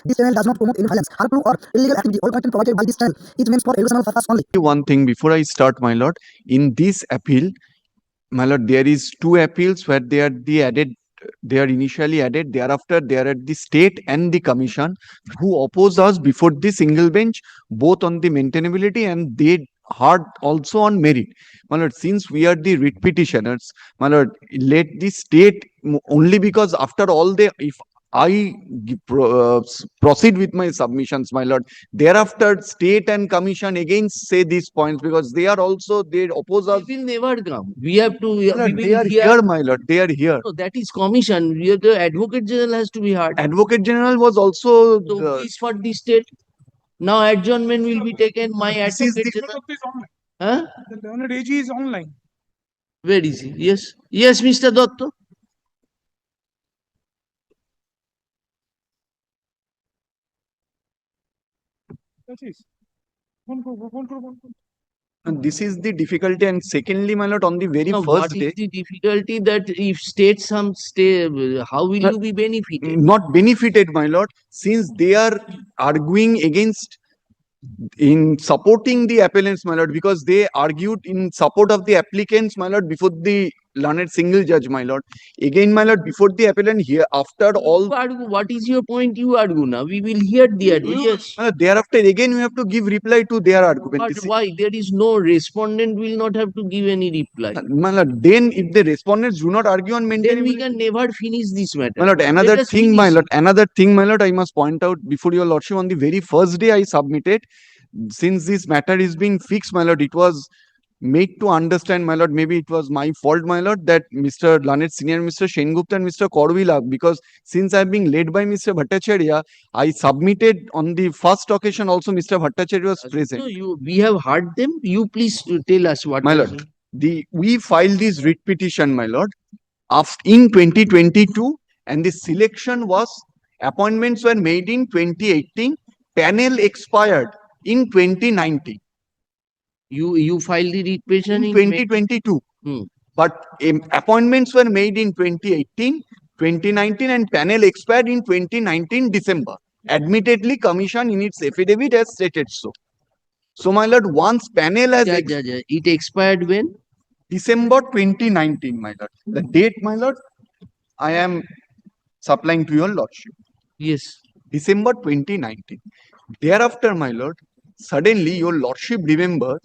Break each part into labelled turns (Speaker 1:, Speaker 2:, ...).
Speaker 1: This channel does not promote any violence, harmful or illegal activity. All content provided by this channel is meant for educational purpose only.
Speaker 2: One thing before I start, my lord, in this appeal, my lord, there is two appeals where they are initially added. Thereafter, they are at the state and the commission who oppose us before the single bench, both on the maintainability and they heard also on merit. My lord, since we are the writ petitioners, my lord, let the state only because after all if I proceed with my submissions, my lord. Thereafter, state and commission again say these points because they are also they oppose us.
Speaker 3: We will never come. We have to. We
Speaker 2: They are here, my lord. They are here.
Speaker 3: No, that is commission. The Advocate General has to be heard.
Speaker 2: Advocate General was also.
Speaker 3: So is for the state. Now adjournment will be taken. My Advocate General. Huh?
Speaker 4: The learned AG is online.
Speaker 3: Where is he? Yes. Yes, Mr. Dotto.
Speaker 2: And this is the difficulty, and secondly, my lord, on the very
Speaker 3: Now,
Speaker 2: first
Speaker 3: what
Speaker 2: day,
Speaker 3: is the difficulty that if state some stay, how will you be benefited?
Speaker 2: not benefited, my lord, since they are arguing against in supporting the appellants, my lord, because they argued in support of the applicants, my lord, before the learned single judge, my lord. Again, my lord, before the appellant here, after all.
Speaker 3: What is your point? You argue now. We will hear the argument. Yes.
Speaker 2: Thereafter, again, we have to give reply to their argument.
Speaker 3: But why? There is no respondent will not have to give any reply.
Speaker 2: My lord, then if the respondents do not argue on maintainability,
Speaker 3: then we can never finish this matter.
Speaker 2: My lord, another thing, my lord, I must point out before your lordship, on the very first day I submitted, since this matter is being fixed, my lord, it was made to understand, my lord, maybe it was my fault, my lord, that Mr. Lanet Senior, Mr. Sengupta and Mr. Korvila, because since I am being led by Mr. Bhattacharya, I submitted on the first occasion also Mr. Bhattacharya was present.
Speaker 3: No, we have heard them. You please tell us what.
Speaker 2: My lord, we filed this writ petition, my lord, in 2022, and the selection was, appointments were made in 2018, panel expired in 2019.
Speaker 3: You filed the writ petition in
Speaker 2: 2022. But appointments were made in 2018, 2019, and panel expired in 2019 December. Admittedly, commission in its affidavit has stated so. So, my lord, once panel has
Speaker 3: it expired when?
Speaker 2: December 2019, my lord. The date, my lord, I am supplying to your lordship.
Speaker 3: Yes.
Speaker 2: December 2019. Thereafter, my lord, suddenly your lordship remembers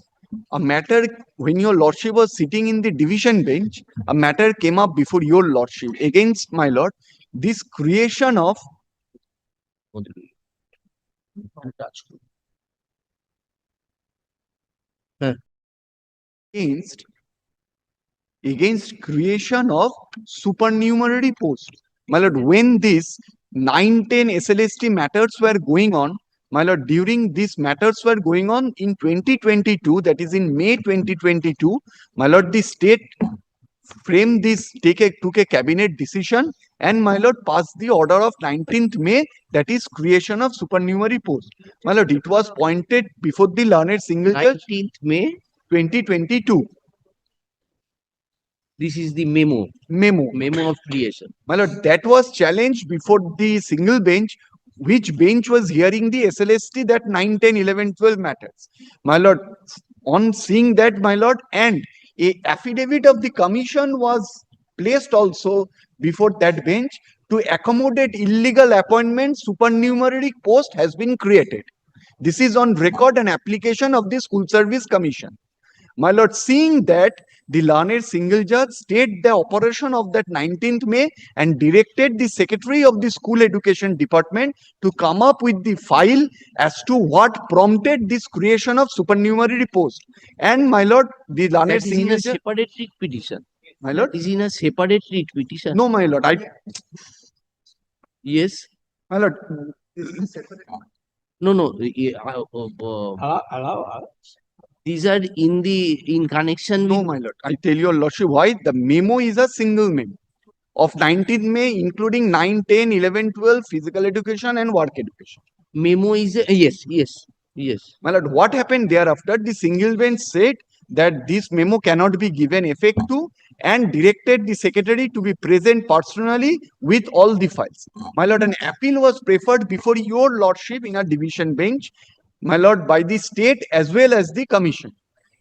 Speaker 2: a matter when your lordship was sitting in the division bench, a matter came up before your lordship against, my lord, this creation of against creation of supernumerary post. My lord, when these 9-10 SLST matters were going on, my lord, during these matters were going on in 2022, that is in May 2022, my lord, the state framed this, took a cabinet decision, and my lord, passed the order of 19th May, that is creation of supernumerary post. My lord, it was pointed before the learned single judge.
Speaker 3: 19th May
Speaker 2: 2022.
Speaker 3: This is the memo. Memo of creation.
Speaker 2: My lord, that was challenged before the single bench, which bench was hearing the SLST that 9, 10, 11, 12 matters. My lord, on seeing that, my lord, and a affidavit of the commission was placed also before that bench to accommodate illegal appointments, supernumerary post has been created. This is on record and application of the School Service Commission. My lord, seeing that, the learned single judge stayed the operation of that 19th May and directed the secretary of the school education department to come up with the file as to what prompted this creation of supernumerary post. And my lord, the learned single judge.
Speaker 3: Separate writ petition.
Speaker 2: My lord,
Speaker 3: is in a separate writ petition.
Speaker 2: No, my lord.
Speaker 3: Yes.
Speaker 2: My lord.
Speaker 3: No. These are in connection with.
Speaker 2: No, my lord. I tell your lordship why. The memo is a single memo of 19th May, including 9, 10, 11, 12, physical education and work education.
Speaker 3: Memo is yes.
Speaker 2: My lord, what happened thereafter? The single bench said that this memo cannot be given effect to and directed the secretary to be present personally with all the files. My lord, an appeal was preferred before your lordship in a division bench, my lord, by the state as well as the commission.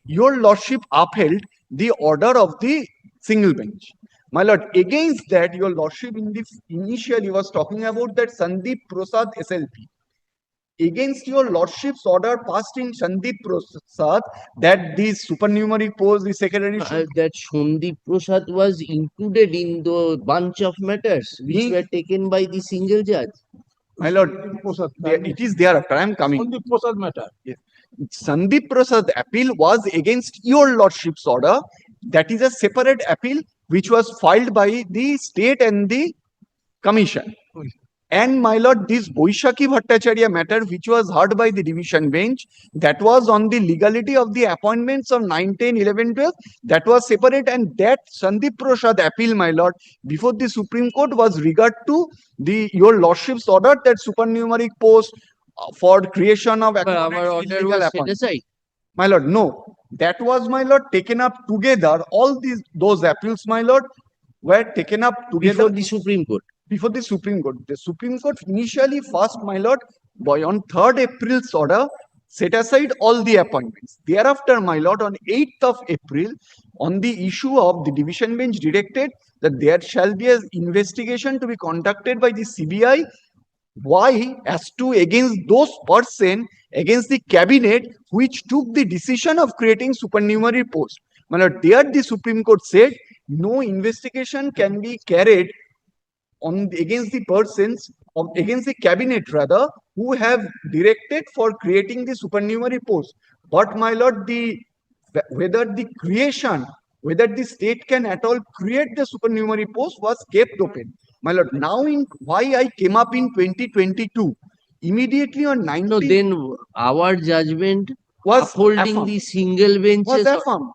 Speaker 2: Your lordship upheld the order of the single bench. My lord, against that, your lordship in the initially was talking about that Sandeep Prasad SLP. Against your lordship's order passed in Sandeep Prasad that the supernumerary post, the secretary should
Speaker 3: That Sandeep Prasad was included in the bunch of matters which
Speaker 2: He-
Speaker 3: were taken by the single judge.
Speaker 2: My lord, it is thereafter. I am coming.
Speaker 4: On the Prasad matter.
Speaker 2: Sandeep Prasad appeal was against your lordship's order. That is a separate appeal which was filed by the state and the commission. And my lord, this Boishaki Bhattacharya matter, which was heard by the division bench, that was on the legality of the appointments of 9, 10, 11, 12. That was separate, and that Sandeep Prasad appeal, my lord, before the Supreme Court was regard to the your lordship's order that supernumerary post for creation of
Speaker 3: But our
Speaker 2: accountants
Speaker 3: order
Speaker 2: illegal
Speaker 3: was set
Speaker 2: appointments.
Speaker 3: aside.
Speaker 2: My lord, no, that was, my lord, taken up together. All those appeals, my lord, were taken up together
Speaker 3: Before the Supreme Court.
Speaker 2: before the Supreme Court. The Supreme Court initially first, my lord, on 3rd April's order, set aside all the appointments. Thereafter, my lord, on 8th of April, on the issue of the division bench directed that there shall be an investigation to be conducted by the CBI. Why? As to against those person, against the cabinet which took the decision of creating supernumerary post. My lord, there the Supreme Court said no investigation can be carried on against the persons against the cabinet rather who have directed for creating the supernumerary post. But my lord, whether the state can at all create the supernumerary post was kept open. My lord, now in why I came up in 2022, immediately on 19th
Speaker 3: No, then our judgment
Speaker 2: was
Speaker 3: upholding
Speaker 2: affirmed.
Speaker 3: the single benches
Speaker 2: was affirmed.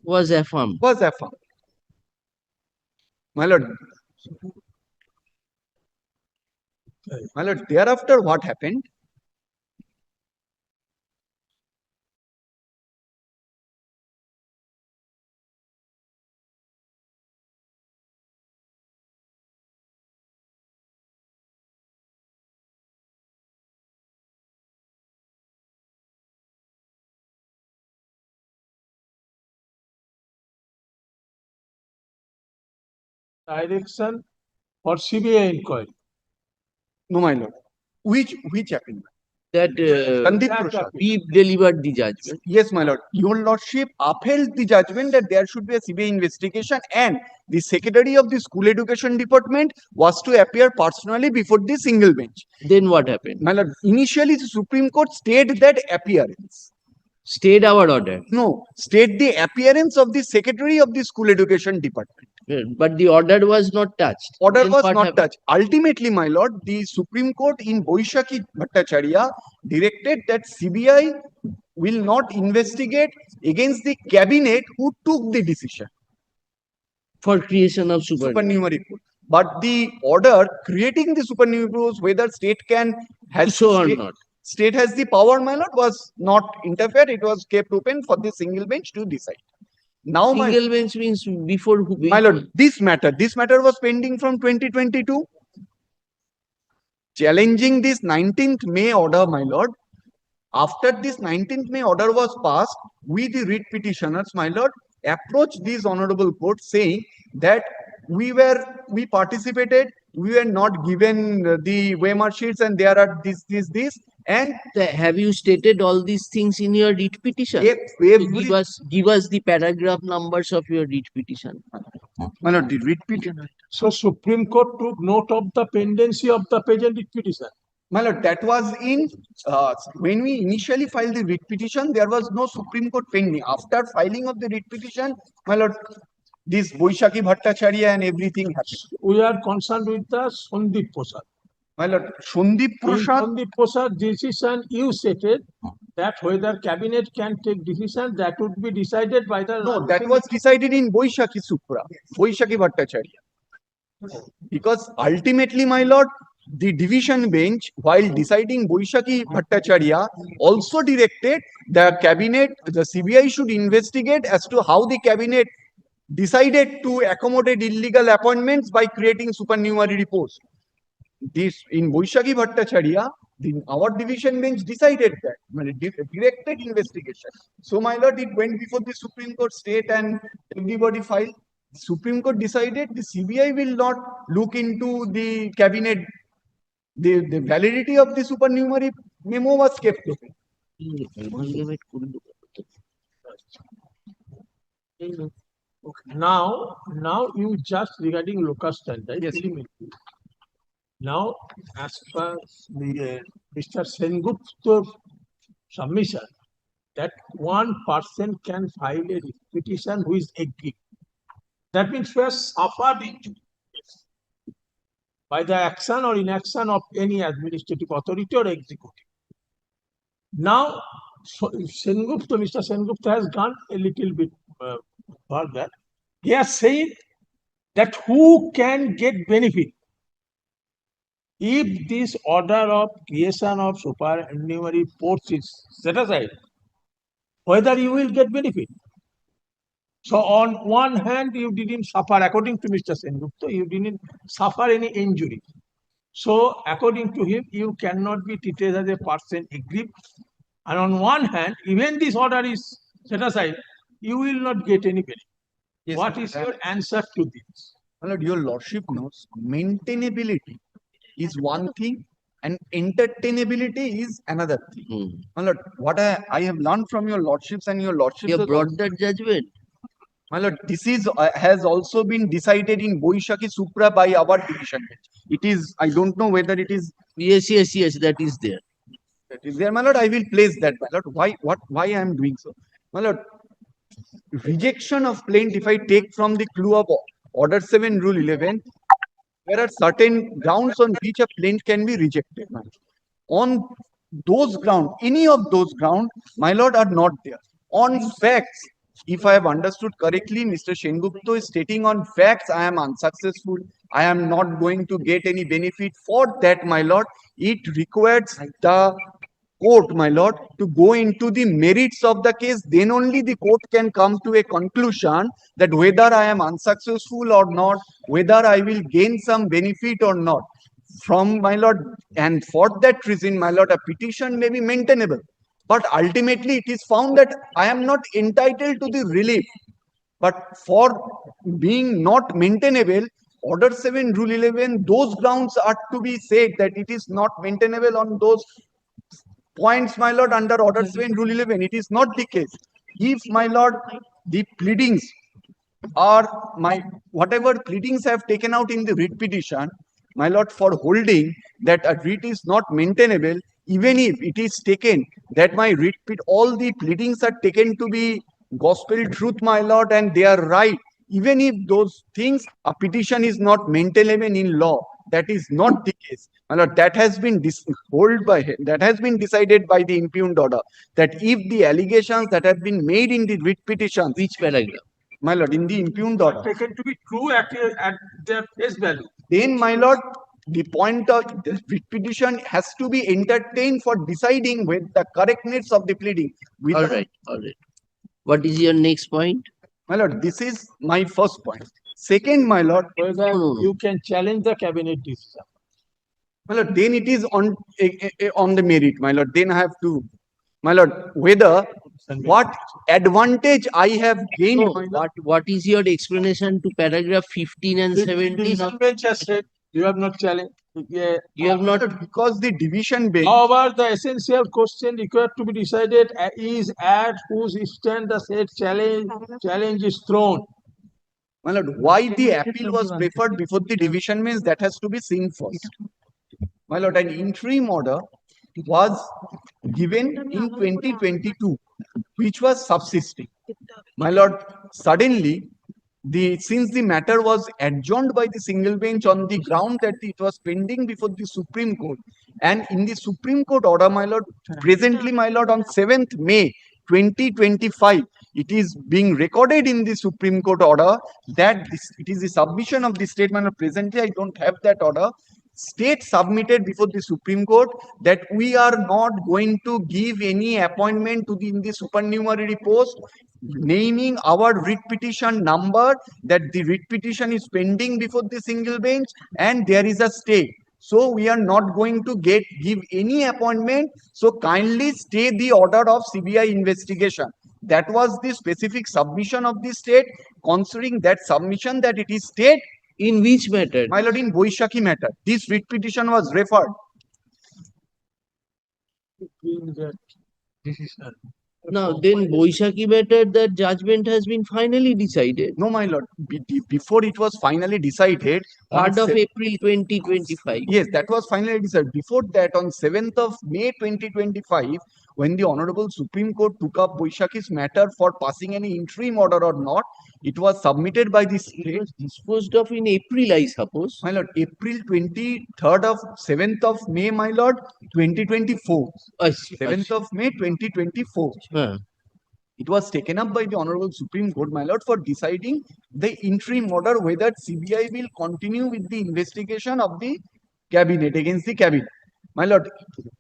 Speaker 3: was affirmed.
Speaker 2: Was affirmed. My lord, thereafter what happened?
Speaker 4: Direction for CBI inquiry.
Speaker 2: No, my lord. Which happened?
Speaker 3: That
Speaker 2: Sandeep
Speaker 4: That
Speaker 2: Prasad.
Speaker 3: we delivered the judgment.
Speaker 2: Yes, my lord. Your lordship upheld the judgment that there should be a CBI investigation, and the secretary of the school education department was to appear personally before the single bench.
Speaker 3: Then what happened?
Speaker 2: My lord, initially the Supreme Court stayed that appearance.
Speaker 3: Stayed our order.
Speaker 2: No, stayed the appearance of the secretary of the school education department.
Speaker 3: But the order was not touched.
Speaker 2: Order
Speaker 3: Then
Speaker 2: was
Speaker 3: what
Speaker 2: not
Speaker 3: happened?
Speaker 2: touched. Ultimately, my lord, the Supreme Court in Boishaki Bhattacharya directed that CBI will not investigate against the cabinet who took the decision.
Speaker 3: For creation of
Speaker 2: Supernumerary post. But the order creating the supernumerary post, whether state can has
Speaker 3: so or
Speaker 2: state,
Speaker 3: not.
Speaker 2: state has the power, my lord, was not interfered. It was kept open for the single bench to decide. Now,
Speaker 3: Single bench means before who?
Speaker 2: my lord, this matter was pending from 2022. Challenging this 19th May order, my lord. After this 19th May order was passed, we the writ petitioners, my lord, approached this honorable court saying that we participated, we were not given the Weimar sheets, and there are this, and
Speaker 3: Have you stated all these things in your writ petition?
Speaker 2: every
Speaker 3: Give us the paragraph numbers of your writ petition.
Speaker 2: my lord, the writ petition.
Speaker 4: So Supreme Court took note of the pendency of the present petition.
Speaker 2: My lord, that was in when we initially filed the writ petition, there was no Supreme Court pending. After filing of the writ petition, my lord, this Boishaki Bhattacharya and everything happened.
Speaker 4: We are concerned with the Sandeep Prasad.
Speaker 2: My lord, Sandeep
Speaker 4: In
Speaker 2: Prasad,
Speaker 4: Sandeep Prasad decision, you stated that whether cabinet can take decision, that would be decided by the.
Speaker 2: no, that was decided in Boishaki Bhattacharya. Because ultimately, my lord, the division bench, while deciding Boishaki Bhattacharya, also directed the cabinet, the CBI should investigate as to how the cabinet decided to accommodate illegal appointments by creating supernumerary posts. This in Boishaki Bhattacharya, our division bench decided that, directed investigation. So, my lord, it went before the Supreme Court state and everybody filed. The Supreme Court decided the CBI will not look into the cabinet. The validity of the supernumerary memo was kept open.
Speaker 4: Okay. Now you just regarding Locus standi.
Speaker 2: Yes.
Speaker 4: Now, as per the Mr. Sengupta's submission, that one person can file a petition who is aggrieved. That means we have suffered injury by the action or inaction of any administrative authority or executive. Now, Mr. Sengupta has gone a little bit further. He has said that who can get benefit if this order of creation of supernumerary posts is set aside, whether you will get benefit. So on one hand, you didn't suffer, according to Mr. Sengupta, you didn't suffer any injury. So according to him, you cannot be treated as a person aggrieved. And on one hand, even this order is set aside, you will not get any benefit.
Speaker 2: Yes,
Speaker 4: what is your answer to this?
Speaker 2: My lord, your lordship knows maintainability is one thing and entertainability is another thing. My lord, what I have learned from your lordships and your lordships.
Speaker 3: You have brought that judgment.
Speaker 2: My lord, this is has also been decided in Boishaki Supra by our division bench. It is, I don't know whether it is.
Speaker 3: Yes, that is there.
Speaker 2: That is there, my lord. I will place that, my lord. Why I am doing so, my lord? Rejection of plaintiff, if I take from the clue of Order 7, Rule 11, there are certain grounds on which a plaint can be rejected. My lord. On those grounds, any of those grounds, my lord, are not there. On facts, if I have understood correctly, Mr. Sengupta is stating on facts, I am unsuccessful. I am not going to get any benefit. For that, my lord, it requires the court, my lord, to go into the merits of the case. Then only the court can come to a conclusion that whether I am unsuccessful or not, whether I will gain some benefit or not. From, my lord, and for that reason, my lord, a petition may be maintainable. But ultimately, it is found that I am not entitled to the relief. But for being not maintainable, Order 7, Rule 11, those grounds are to be said that it is not maintainable on those points, my lord, under Order 7, Rule 11. It is not the case. If, my lord, the pleadings are whatever pleadings I have taken out in the writ petition, my lord, for holding that a writ is not maintainable, even if it is taken that my writ, all the pleadings are taken to be gospel truth, my lord, and they are right, even if those things, a petition is not maintainable in law, that is not the case. My lord, that has been decided by the impugned order, that if the allegations that have been made in the writ petition,
Speaker 3: Which paragraph?
Speaker 2: my lord, in the impugned order,
Speaker 4: Taken to be true at their face value.
Speaker 2: then, my lord, the point of the writ petition has to be entertained for deciding with the correctness of the pleading.
Speaker 3: All right. What is your next point?
Speaker 2: My lord, this is my first point. Second, my lord,
Speaker 4: Whether you can challenge the cabinet decision.
Speaker 2: my lord, then it is on the merit, my lord. Then I have to, my lord, whether what advantage I have gained.
Speaker 3: No, what is your explanation to paragraph 15 and 17?
Speaker 4: Division bench has said you have not challenged. Yeah.
Speaker 3: You have not.
Speaker 2: Because the division bench.
Speaker 4: However, the essential question required to be decided is at whose stand the said challenge is thrown.
Speaker 2: My lord, why the appeal was preferred before the division bench, that has to be seen first. My lord, an interim order was given in 2022, which was subsisting. My lord, suddenly, since the matter was adjourned by the single bench on the ground that it was pending before the Supreme Court, and in the Supreme Court order, my lord, presently, my lord, on 7th May 2025, it is being recorded in the Supreme Court order that it is the submission of the statement. Presently, I don't have that order. state submitted before the Supreme Court that we are not going to give any appointment to in the supernumerary post, naming our writ petition number, that the writ petition is pending before the single bench and there is a stay. So we are not going to give any appointment. So kindly stay the order of CBI investigation. That was the specific submission of the state. Considering that submission that it is state,
Speaker 3: In which matter?
Speaker 2: my lord, in Boishakhi matter, this writ petition was referred.
Speaker 4: Decision.
Speaker 3: Now, then Boishakhi matter, that judgment has been finally decided.
Speaker 2: No, my lord, before it was finally decided, on
Speaker 3: 3rd of
Speaker 2: se-
Speaker 3: April 2025.
Speaker 2: yes, that was finally decided. Before that, on 7th of May 2025, when the Honorable Supreme Court took up Boishakhi's matter for passing any interim order or not, it was submitted by the
Speaker 3: It
Speaker 2: state.
Speaker 3: was disposed of in April, I suppose.
Speaker 2: My lord, April 23rd of 7th of May, my lord, 2024.
Speaker 3: I see,
Speaker 2: 7th of May 2024.
Speaker 3: Huh.
Speaker 2: It was taken up by the Honorable Supreme Court, my lord, for deciding the interim order whether CBI will continue with the investigation of the cabinet against the cabinet. My lord,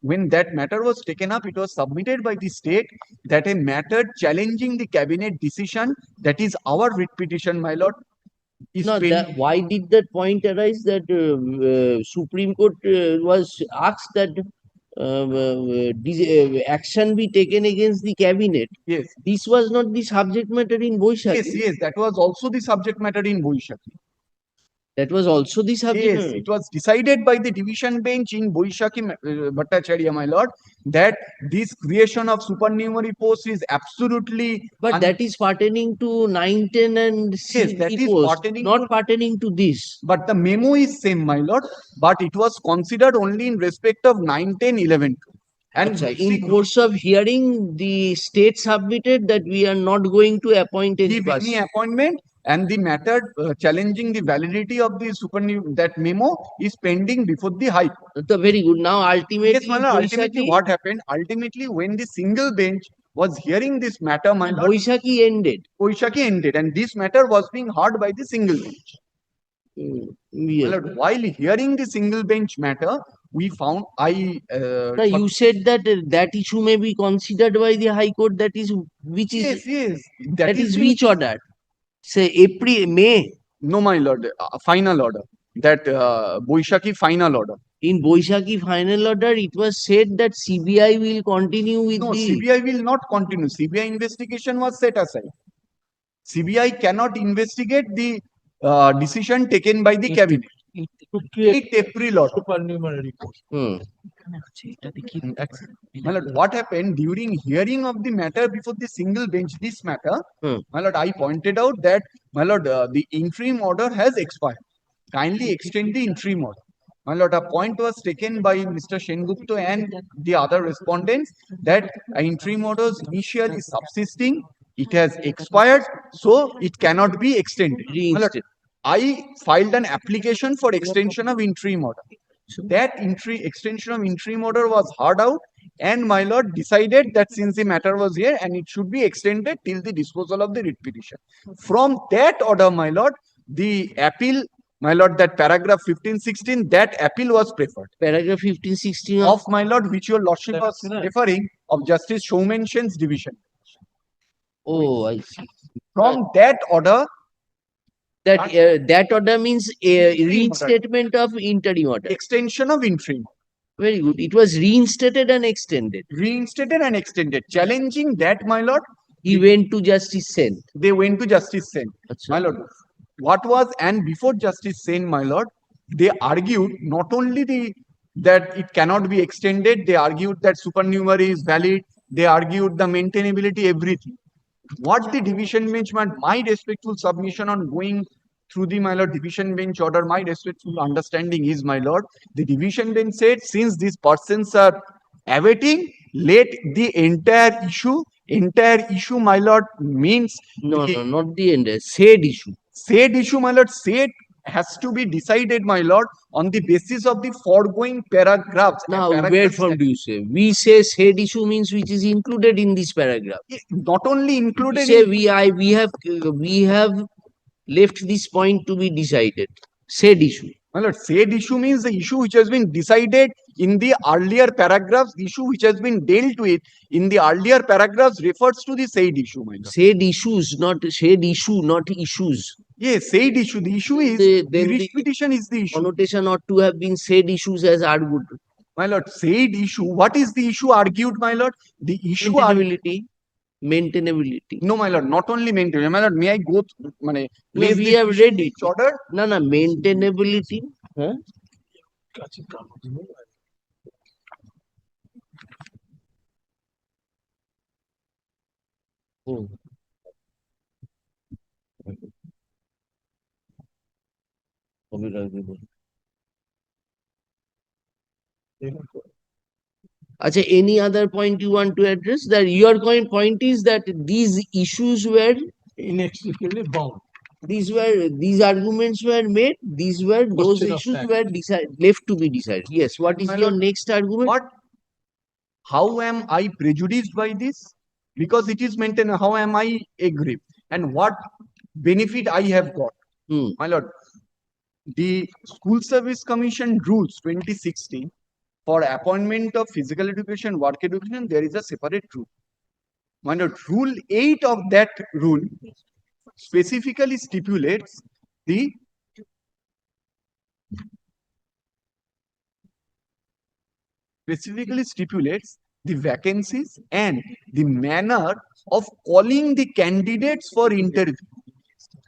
Speaker 2: when that matter was taken up, it was submitted by the state that a matter challenging the cabinet decision, that is our writ petition, my lord, is
Speaker 3: No,
Speaker 2: pending.
Speaker 3: why did that point arise that Supreme Court was asked that action be taken against the cabinet?
Speaker 2: Yes,
Speaker 3: This was not the subject matter in Boishakhi.
Speaker 2: yes, yes, that was also the subject matter in Boishakhi.
Speaker 3: That was also the subject
Speaker 2: Yes,
Speaker 3: matter.
Speaker 2: it was decided by the division bench in Boishakhi Bhattacharya, my lord, that this creation of supernumerary posts is absolutely
Speaker 3: But that is pertaining to 910 and
Speaker 2: Yes, that is
Speaker 3: post,
Speaker 2: pertaining
Speaker 3: not
Speaker 2: to-
Speaker 3: pertaining to this.
Speaker 2: but the memo is same, my lord, but it was considered only in respect of 9, 10, 11. And
Speaker 3: Acha,
Speaker 2: see,
Speaker 3: in course of hearing, the state submitted that we are not going to appoint any
Speaker 2: give any
Speaker 3: person.
Speaker 2: appointment, and the matter challenging the validity of the that memo is pending before the High Court.
Speaker 3: So very good. Now ultimately,
Speaker 2: Yes, my lord, ultimately
Speaker 3: Boishakhi,
Speaker 2: what happened? Ultimately, when the single bench was hearing this matter, my lord,
Speaker 3: Boishakhi ended.
Speaker 2: Boishakhi ended, and this matter was being heard by the single bench. My
Speaker 3: Yes.
Speaker 2: lord, while hearing the single bench matter, we found
Speaker 3: Now you said that that issue may be considered by the High Court. That is which is
Speaker 2: yes,
Speaker 3: that is
Speaker 2: being-
Speaker 3: which order? Say April, May.
Speaker 2: No, my lord, final order. That Boishakhi final order.
Speaker 3: In Boishakhi final order, it was said that CBI will continue with
Speaker 2: No,
Speaker 3: the.
Speaker 2: CBI will not continue. CBI investigation was set aside. CBI cannot investigate the decision taken by the cabinet.
Speaker 4: To create
Speaker 2: 8 April order.
Speaker 4: supernumerary post.
Speaker 2: My lord, what happened during hearing of the matter before the single bench, this matter, my lord, I pointed out that, my lord, the interim order has expired. Kindly extend the interim order. My lord, a point was taken by Mr. Sengupta and the other respondents that an interim order is initially subsisting, it has expired, so it cannot be extended. My lord,
Speaker 3: Reinstated.
Speaker 2: I filed an application for extension of interim order. That extension of interim order was heard out, and my lord decided that since the matter was here and it should be extended till the disposal of the writ petition. From that order, my lord, the appeal, my lord, that paragraph 1516, that appeal was preferred.
Speaker 3: Paragraph 1516
Speaker 2: Of my lord, which your lordship was
Speaker 4: That's right.
Speaker 2: referring, of Justice Showmenshen's division.
Speaker 3: Oh, I see.
Speaker 2: From that order,
Speaker 3: That order means a
Speaker 2: Interim order.
Speaker 3: reinstatement of interim order.
Speaker 2: extension of interim,
Speaker 3: Very good. It was reinstated and extended.
Speaker 2: reinstated and extended. Challenging that, my lord,
Speaker 3: He went to Justice Sen.
Speaker 2: they went to Justice Sen.
Speaker 3: Acha.
Speaker 2: My lord, what was, and before Justice Sen, my lord, they argued not only that it cannot be extended, they argued that supernumerary is valid, they argued the maintainability, everything. What the division bench, my respectful submission on going through the, my lord, division bench order, my respectful understanding is, my lord, the division bench said, since these persons are awaiting, let the entire issue, my lord, means
Speaker 3: No,
Speaker 2: the
Speaker 3: no, not the end. Said issue.
Speaker 2: said issue, my lord, said has to be decided, my lord, on the basis of the foregoing paragraphs. And
Speaker 3: Now, where
Speaker 2: paragraphs
Speaker 3: from do you say? We say said issue means which is included in this paragraph.
Speaker 2: not only
Speaker 3: We
Speaker 2: included
Speaker 3: say
Speaker 2: in,
Speaker 3: we have left this point to be decided. Said issue.
Speaker 2: My lord, said issue means the issue which has been decided in the earlier paragraphs, the issue which has been dealt with in the earlier paragraphs refers to the said issue, my lord.
Speaker 3: Said issues, not said issue, not issues.
Speaker 2: Yes, said issue. The issue is,
Speaker 3: Then
Speaker 2: the
Speaker 3: the
Speaker 2: writ petition is the issue.
Speaker 3: connotation ought to have been said issues as argued.
Speaker 2: My lord, said issue. What is the issue argued, my lord? The issue
Speaker 3: Maintainability. Maintainability.
Speaker 2: No, my lord, not only maintainability. My lord, may I go through, place
Speaker 3: we
Speaker 2: the
Speaker 3: have
Speaker 2: issue
Speaker 3: read
Speaker 2: in
Speaker 3: it.
Speaker 2: its order?
Speaker 3: No, no, maintainability. Huh? Hmm. Acha, any other point you want to address? That your point is that these issues were
Speaker 4: Inextricably bound.
Speaker 3: these arguments were made. These were those
Speaker 4: Question of
Speaker 3: issues
Speaker 4: fact.
Speaker 3: were left to be decided. Yes. What is
Speaker 2: My
Speaker 3: your
Speaker 2: lord,
Speaker 3: next argument?
Speaker 2: What? How am I prejudiced by this? Because it is maintained. How am I aggrieved? And what benefit I have got?
Speaker 3: Hmm.
Speaker 2: My lord, the School Service Commission rules 2016 for appointment of physical education, work education, there is a separate rule. My lord, rule 8 of that rule specifically stipulates the vacancies and the manner of calling the candidates for interview.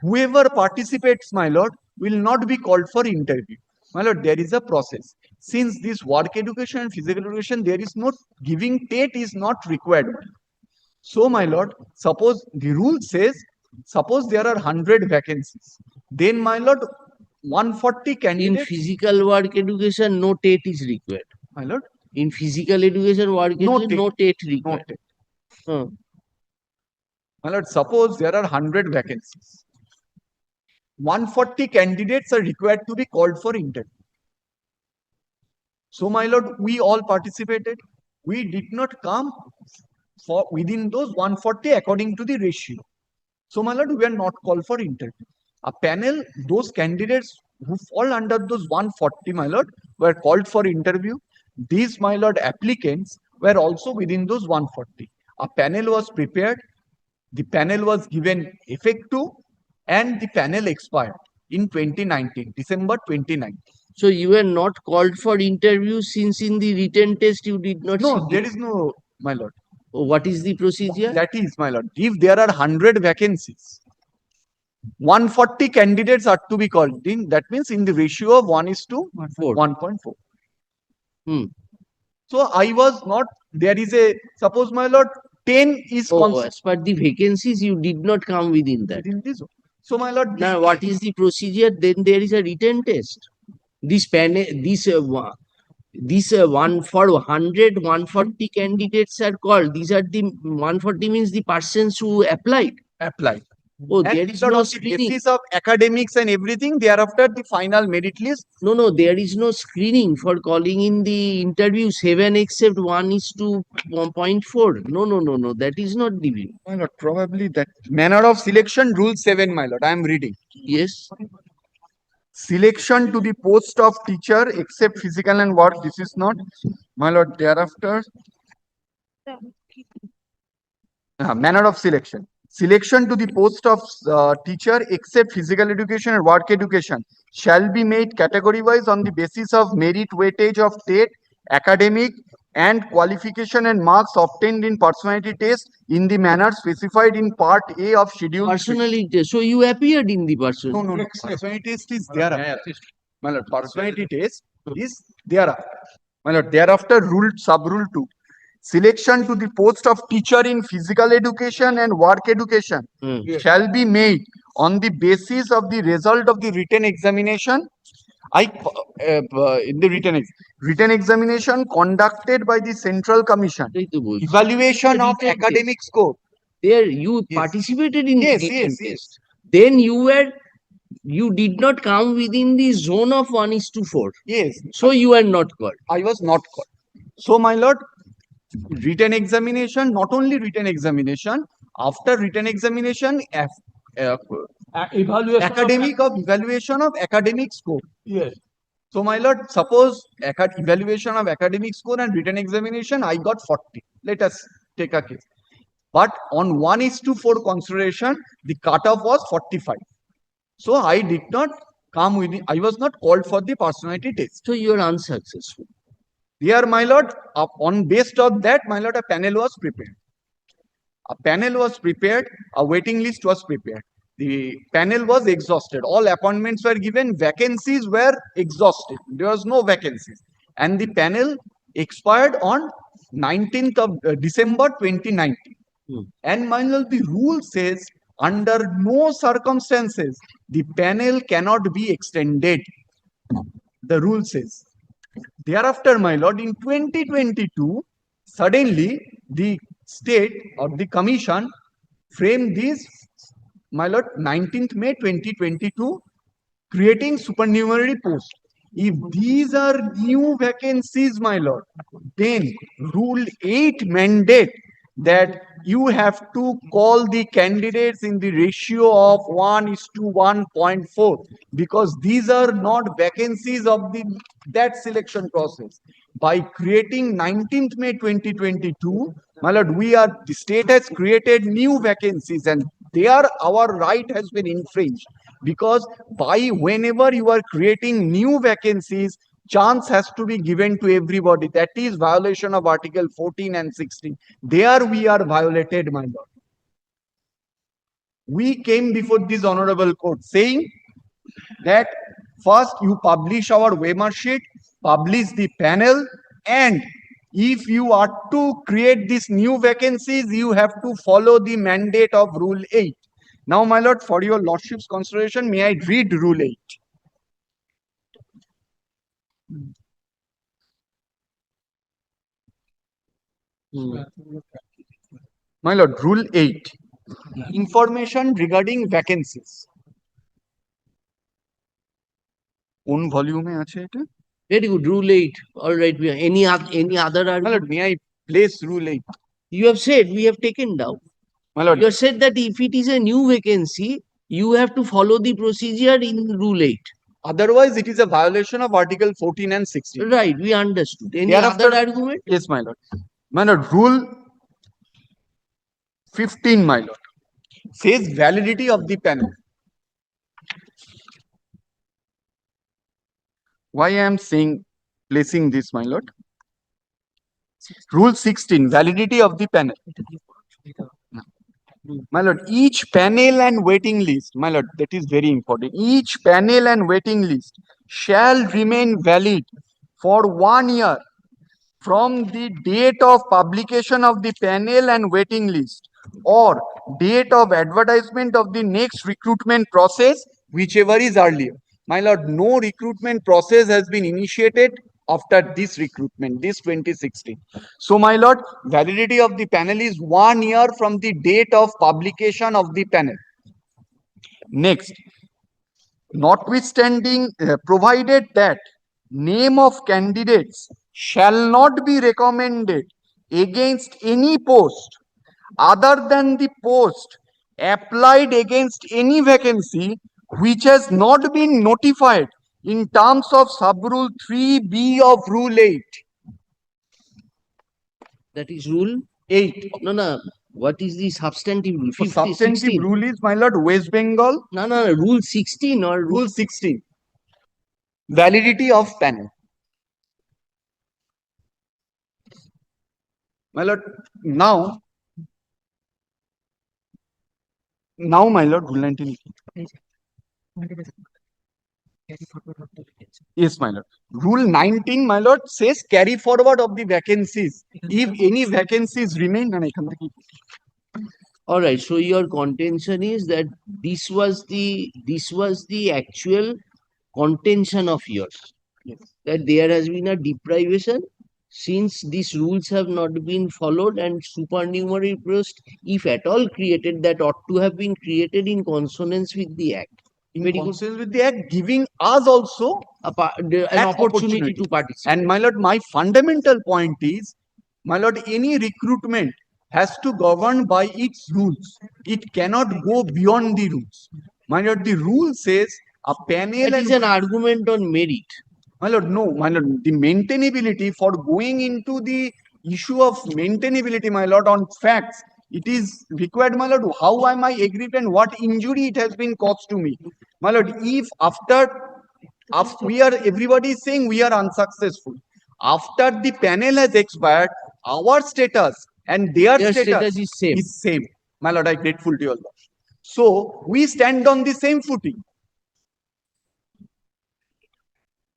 Speaker 2: Whoever participates, my lord, will not be called for interview. My lord, there is a process. Since this work education and physical education, there is no giving TET is not required. So, my lord, suppose the rule says, suppose there are 100 vacancies. Then, my lord, 140
Speaker 3: In
Speaker 2: candidates.
Speaker 3: physical work education, no TET is required.
Speaker 2: My lord,
Speaker 3: In physical education, work
Speaker 2: No
Speaker 3: education,
Speaker 2: TET.
Speaker 3: no TET
Speaker 2: no
Speaker 3: required.
Speaker 2: TET.
Speaker 3: Huh.
Speaker 2: My lord, suppose there are 100 vacancies. 140 candidates are required to be called for interview. So, my lord, we all participated. We did not come for within those 140 according to the ratio. So, my lord, we are not called for interview. A panel, those candidates who fall under those 140, my lord, were called for interview. These, my lord, applicants were also within those 140. A panel was prepared. The panel was given effect to, and the panel expired in 2019, December 2019.
Speaker 3: So you were not called for interview since in the written test you did not
Speaker 2: No,
Speaker 3: sit
Speaker 2: there
Speaker 3: it.
Speaker 2: is no, my lord.
Speaker 3: Oh, what is the procedure?
Speaker 2: That is, my lord, if there are 100 vacancies, 140 candidates are to be called in. That means in the ratio of 1 is to 1.4.
Speaker 3: Hmm.
Speaker 2: So I was not, there is a, suppose, my lord, 10 is
Speaker 3: Oh, as per the vacancies, you did not come within that.
Speaker 2: within this. So, my lord,
Speaker 3: Now, what is the procedure? Then there is a written test. This panel, this one for 100, 140 candidates are called. These are the 140 means the persons who applied.
Speaker 2: applied.
Speaker 3: Oh,
Speaker 2: And
Speaker 3: there is
Speaker 2: sort
Speaker 3: no
Speaker 2: of the
Speaker 3: screening.
Speaker 2: basis of academics and everything, thereafter the final merit list.
Speaker 3: No, there is no screening for calling in the interview 7 except 1 is to 1.4. No, that is not the view.
Speaker 2: My lord, probably that manner of selection, rule 7, my lord. I am reading.
Speaker 3: Yes.
Speaker 2: Selection to the post of teacher except physical and work. This is not, my lord. Thereafter, manner of selection. Selection to the post of teacher except physical education and work education shall be made category wise on the basis of merit weightage of TET, academic and qualification and marks obtained in personality test in the manner specified in part A of schedule 3.
Speaker 3: Personally, so you appeared in the person.
Speaker 2: No. Personality test is thereafter. My lord, personality test is thereafter. My lord, thereafter rule sub-rule 2. Selection to the post of teacher in physical education and work education shall be made on the basis of the result of the written examination. In the written examination conducted by the Central Commission. Evaluation of academic score.
Speaker 3: There you
Speaker 2: Yes.
Speaker 3: participated in
Speaker 2: Yes,
Speaker 3: the written
Speaker 2: yes.
Speaker 3: test. Then you did not come within the zone of 1:4.
Speaker 2: Yes.
Speaker 3: So you are not called.
Speaker 2: I was not called. So, my lord, written examination, not only written examination, after written examination,
Speaker 4: Evaluation.
Speaker 2: evaluation of academic score.
Speaker 4: Yes.
Speaker 2: So, my lord, suppose evaluation of academic score and written examination, I got 40. Let us take a case. But on 1:4 consideration, the cutoff was 45. So, I did not come with I was not called for the personality test.
Speaker 3: So you are unsuccessful.
Speaker 2: Here, my lord, on based of that, my lord, a panel was prepared. A panel was prepared, a waiting list was prepared. The panel was exhausted. All appointments were given, vacancies were exhausted. There was no vacancies. And the panel expired on 19th of December 2019. And my lord, the rule says under no circumstances the panel cannot be extended. The rule says. Thereafter, my lord, in 2022, suddenly the state or the commission framed this, my lord, 19th May 2022, creating supernumerary post. If these are new vacancies, my lord, then Rule 8 mandate that you have to call the candidates in the ratio of 1:1.4 because these are not vacancies of that selection process. By creating 19th May 2022, my lord, the state has created new vacancies and there our right has been infringed because by whenever you are creating new vacancies, chance has to be given to everybody. That is violation of Article 14 and 16. There we are violated, my lord. We came before this honorable court saying that first you publish our Weimar sheet, publish the panel, and if you are to create these new vacancies, you have to follow the mandate of Rule 8. Now, my lord, for your lordship's consideration, may I read Rule 8? My lord, Rule 8. Information regarding vacancies. কোন ভলিউমে আছে এটা?
Speaker 3: Very good. Rule 8. All right. Any other
Speaker 2: My
Speaker 3: argument?
Speaker 2: lord, may I place Rule 8?
Speaker 3: You have said, we have taken down.
Speaker 2: My lord,
Speaker 3: You have said that if it is a new vacancy, you have to follow the procedure in Rule 8.
Speaker 2: otherwise it is a violation of Article 14 and 16.
Speaker 3: Right. We understood. Any
Speaker 2: Thereafter-
Speaker 3: other argument?
Speaker 2: Yes, my lord. My lord, Rule 15, my lord, says validity of the panel. Why I am saying placing this, my lord? Rule 16, validity of the panel. My lord, each panel and waiting list, my lord, that is very important. Each panel and waiting list shall remain valid for 1 year from the date of publication of the panel and waiting list or date of advertisement of the next recruitment process, whichever is earlier. My lord, no recruitment process has been initiated after this recruitment, this 2016. So, my lord, validity of the panel is 1 year from the date of publication of the panel. Next, notwithstanding, provided that name of candidates shall not be recommended against any post other than the post applied against any vacancy which has not been notified in terms of sub-rule 3B of Rule 8.
Speaker 3: That is Rule
Speaker 2: 8.
Speaker 3: No. What is the substantive rule?
Speaker 2: So
Speaker 3: 50,
Speaker 2: substantive
Speaker 3: 16.
Speaker 2: rule is, my lord, West Bengal.
Speaker 3: No. Rule 16 or
Speaker 2: Rule 16. Validity of panel. My lord, now, my lord, Rule 19. Yes, my lord. Rule 19, my lord, says carry forward of the vacancies. If any vacancies remain,
Speaker 3: All right. So your contention is that this was the actual contention of yours.
Speaker 2: Yes.
Speaker 3: That there has been a deprivation since these rules have not been followed and supernumerary post, if at all created, that ought to have been created in consonance with the act.
Speaker 2: in
Speaker 3: Very good.
Speaker 2: consonance with the act, giving us also
Speaker 3: An
Speaker 2: That
Speaker 3: opportunity
Speaker 2: opportunity.
Speaker 3: to participate.
Speaker 2: And my lord, my fundamental point is, my lord, any recruitment has to govern by its rules. It cannot go beyond the rules. My lord, the rule says a panel
Speaker 3: That is an argument on merit.
Speaker 2: My lord, no, my lord, the maintainability, for going into the issue of maintainability, my lord, on facts, it is required, my lord, how am I aggrieved and what injury it has been caused to me. My lord, if after we are, everybody is saying we are unsuccessful. After the panel has expired, our status and their
Speaker 3: Their
Speaker 2: status
Speaker 3: status is same.
Speaker 2: is same. My lord, I grateful to you all. So we stand on the same footing.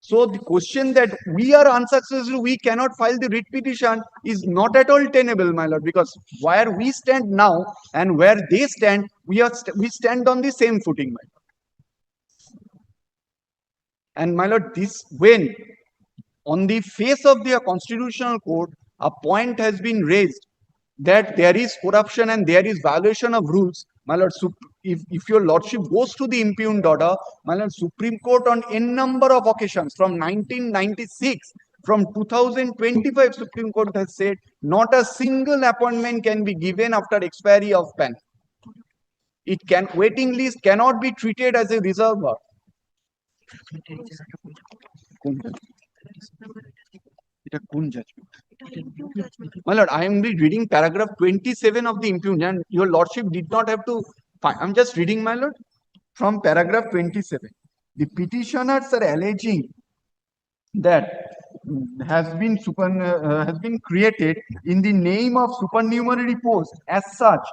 Speaker 2: So the question that we are unsuccessful, we cannot file the writ petition is not at all tenable, my lord, because where we stand now and where they stand, we stand on the same footing, my lord. And my lord, this when on the face of the constitutional court, a point has been raised that there is corruption and there is violation of rules. My lord, if your lordship goes to the impugned order, my lord, Supreme Court on n number of occasions from 1996, from 2025, Supreme Court has said not a single appointment can be given after expiry of pen. It can waiting list cannot be treated as a reservoir. এটা কোন judgment? My lord, I am reading paragraph 27 of the impugnment. Your lordship did not have to find. I'm just reading, my lord, from paragraph 27. The petitioners are alleging that has been created in the name of supernumerary post. As such,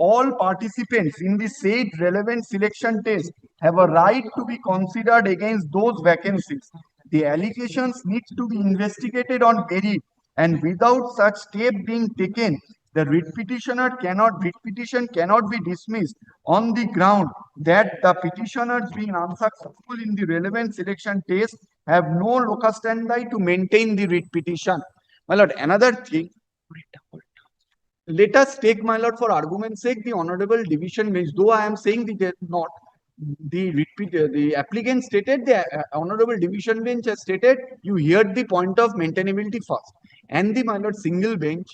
Speaker 2: all participants in the said relevant selection test have a right to be considered against those vacancies. The allegations need to be investigated on merit, and without such step being taken, the writ petition cannot be dismissed on the ground that the petitioners being unsuccessful in the relevant selection test have no locus standi to maintain the writ petition. My lord, another thing, let us take, my lord, for argument's sake, the honorable division bench, though I am saying that not, the applicant stated, the honorable division bench has stated, you heard the point of maintainability first, and the, my lord, single bench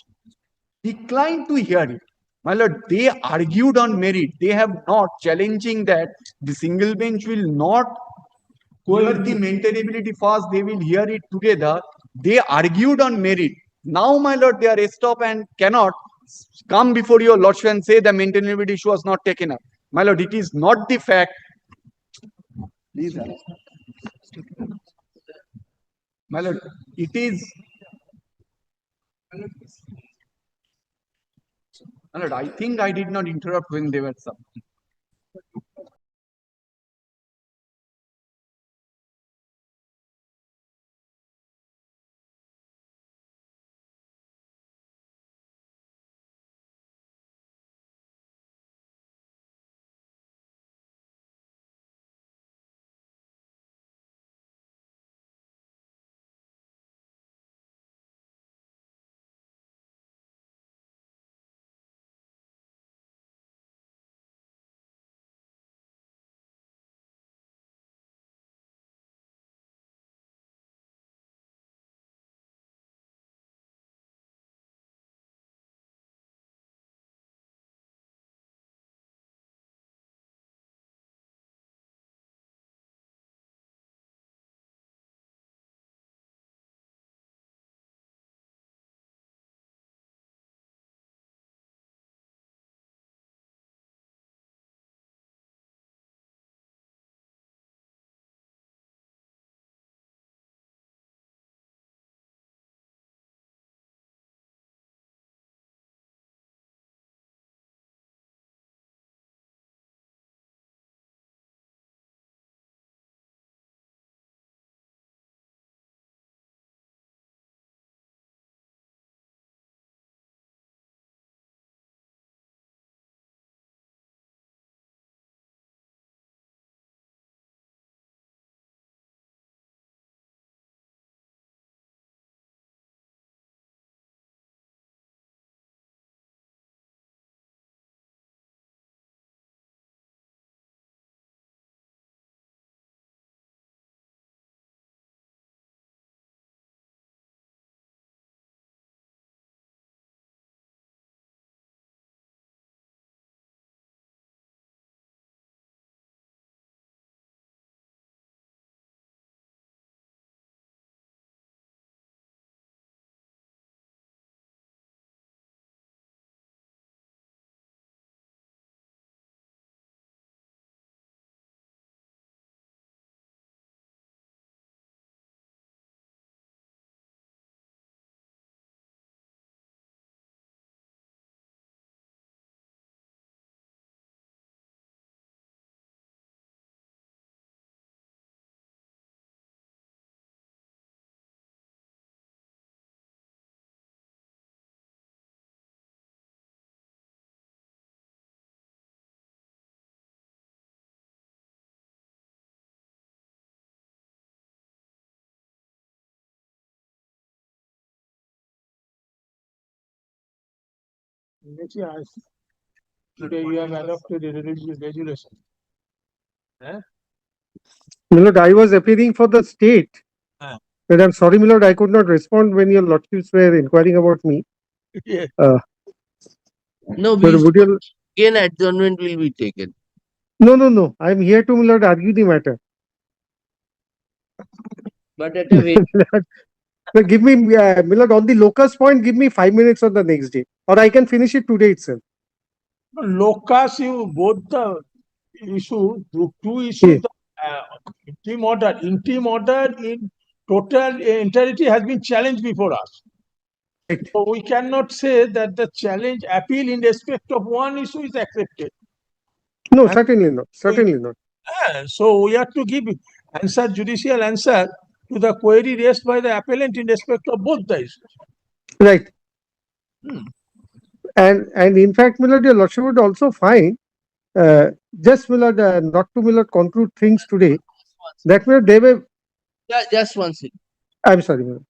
Speaker 2: declined to hear it. My lord, they argued on merit. They have not challenging that the single bench will not hear the maintainability first. They will hear it together. They argued on merit. Now, my lord, they are stopped and cannot come before your lordship and say the maintainability issue was not taken up. My lord, it is not the fact. Please, my lord, it is. My lord, I think I did not interrupt when they were sub.
Speaker 4: Yes. Today you have adopted a regulation.
Speaker 5: My lord, I was appearing for the state.
Speaker 4: Ah.
Speaker 5: But I'm sorry, my lord, I could not respond when your lordships were inquiring about me.
Speaker 4: Yeah.
Speaker 3: No,
Speaker 5: But would you?
Speaker 3: again adjournment will be taken.
Speaker 5: No. I'm here to, my lord, argue the matter.
Speaker 3: But at a very
Speaker 5: But give me, my lord, on the Locus point, give me 5 minutes on the next day, or I can finish it today itself.
Speaker 4: Locus, you both the issue, two issues. Interim order in total entirety has been challenged before us.
Speaker 5: Right.
Speaker 4: So we cannot say that the challenge appeal in respect of one issue is accepted.
Speaker 5: No,
Speaker 4: And
Speaker 5: certainly not. Certainly not.
Speaker 4: So we have to give judicial answer to the query raised by the appellant in respect of both the issues.
Speaker 5: Right.
Speaker 4: Hmm.
Speaker 5: And in fact, my lord, your lordship would also find, just, my lord, not to, my lord, conclude things today, that, my lord, they were,
Speaker 3: just one second.
Speaker 5: I'm sorry, my lord.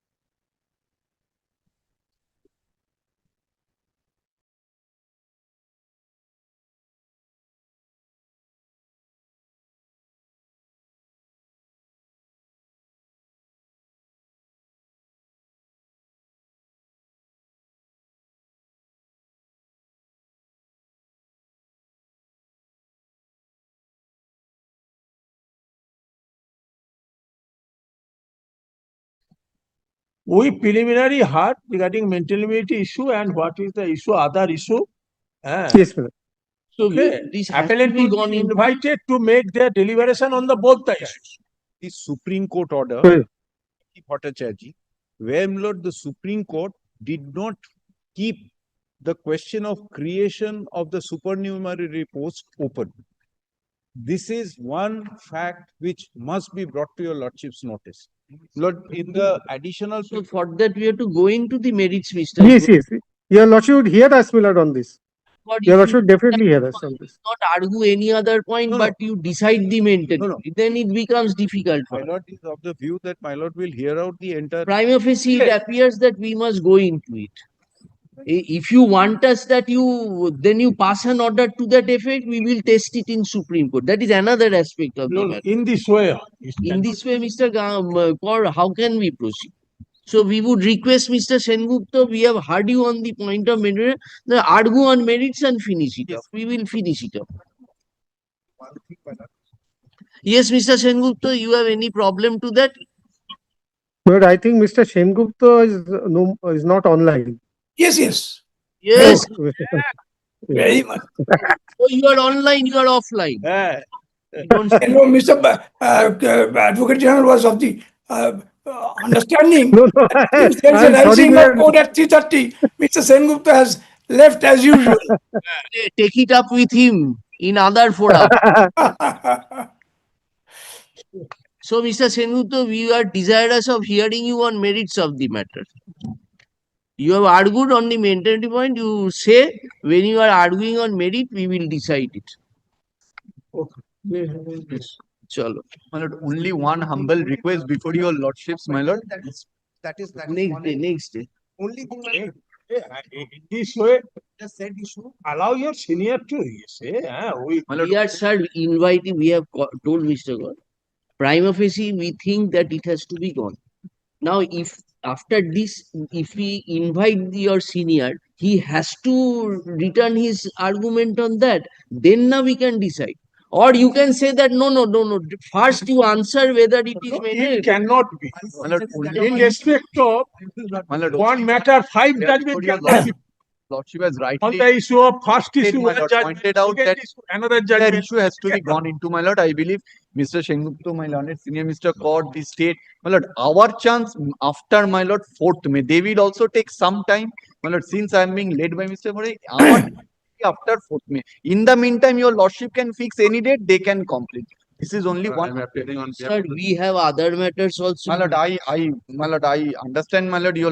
Speaker 4: We preliminary heard regarding maintainability issue and what is the issue, other issue.
Speaker 5: Yes, my lord.
Speaker 3: So
Speaker 4: Okay.
Speaker 3: this has to
Speaker 4: Appellant
Speaker 3: be
Speaker 4: will
Speaker 3: gone
Speaker 4: be
Speaker 3: in.
Speaker 4: invited to make their deliberation on the both the issues.
Speaker 2: The Supreme Court order,
Speaker 5: Right.
Speaker 2: Bhattacharya, where, my lord, the Supreme Court did not keep the question of creation of the supernumerary post open. This is one fact which must be brought to your lordship's notice. Lord, in the additional
Speaker 3: So for that we have to go into the merits, Mr.
Speaker 5: Yes. Your lordship would hear us, my lord, on this.
Speaker 3: But
Speaker 5: Your
Speaker 3: if
Speaker 5: lordship
Speaker 3: you
Speaker 5: would definitely hear us on this.
Speaker 3: not argue any other point,
Speaker 2: No, no.
Speaker 3: but you decide the maintainability, then it becomes difficult for
Speaker 2: my
Speaker 3: us.
Speaker 2: lord is of the view that my lord will hear out the entire.
Speaker 3: Prima facie, it appears that we must go into it. If you want us that then you pass an order to that effect, we will test it in Supreme Court. That is another aspect of the matter.
Speaker 4: In this way.
Speaker 3: In this way, Mr. Kaur, how can we proceed? So we would request Mr. Sengupta, we have heard you on the point of merit, argue on merits and finish it off. We will finish it off. Yes, Mr. Sengupta, you have any problem to that?
Speaker 5: But I think Mr. Sengupta is not online.
Speaker 6: Yes.
Speaker 3: Yes.
Speaker 5: Oh,
Speaker 6: Very much.
Speaker 3: So you are online, you are offline. Don't
Speaker 6: And Mr. Advocate General was of the understanding.
Speaker 5: No,
Speaker 6: Since there is a
Speaker 5: I'm sorry,
Speaker 6: rising
Speaker 5: my
Speaker 6: of code at 3:30, Mr. Sengupta has left as usual.
Speaker 3: take it up with him in other fora. So, Mr. Sengupta, we are desirous of hearing you on merits of the matter. You have argued on the maintainability point. You say when you are arguing on merit, we will decide it. Chalo.
Speaker 2: My lord, only one humble request before your lordships, my lord.
Speaker 7: That is
Speaker 3: Next day.
Speaker 7: only thing, my lord.
Speaker 4: In this way,
Speaker 7: The said issue.
Speaker 4: allow your senior to say,
Speaker 2: My lord,
Speaker 3: We are, sir, inviting, we have told Mr. God. Prima facie, we think that it has to be gone. Now, if after this, if we invite your senior, he has to return his argument on that, then now we can decide. Or you can say that no. First you answer whether it is
Speaker 4: it
Speaker 3: maintained.
Speaker 4: cannot be.
Speaker 2: my lord,
Speaker 4: In respect of
Speaker 2: my lord,
Speaker 4: one matter, five judgment
Speaker 2: your
Speaker 4: cannot be.
Speaker 2: lordship has
Speaker 4: On
Speaker 2: rightly
Speaker 4: the issue of first issue,
Speaker 2: my
Speaker 4: one
Speaker 2: lord,
Speaker 4: judgment,
Speaker 2: pointed out
Speaker 4: second
Speaker 2: that
Speaker 4: issue, another
Speaker 2: their
Speaker 4: judgment.
Speaker 2: issue has to be gone into, my lord. I believe Mr. Sengupta, my learned senior Mr. Court, the state, my lord, our chance after, my lord, 4th May, they will also take some time, my lord, since I am being led by Mr. Murray, our after 4th May. In the meantime, your lordship can fix any date, they can complete. This is only one.
Speaker 3: Sir, we have other matters also.
Speaker 2: My lord, my lord, I understand, my lord, your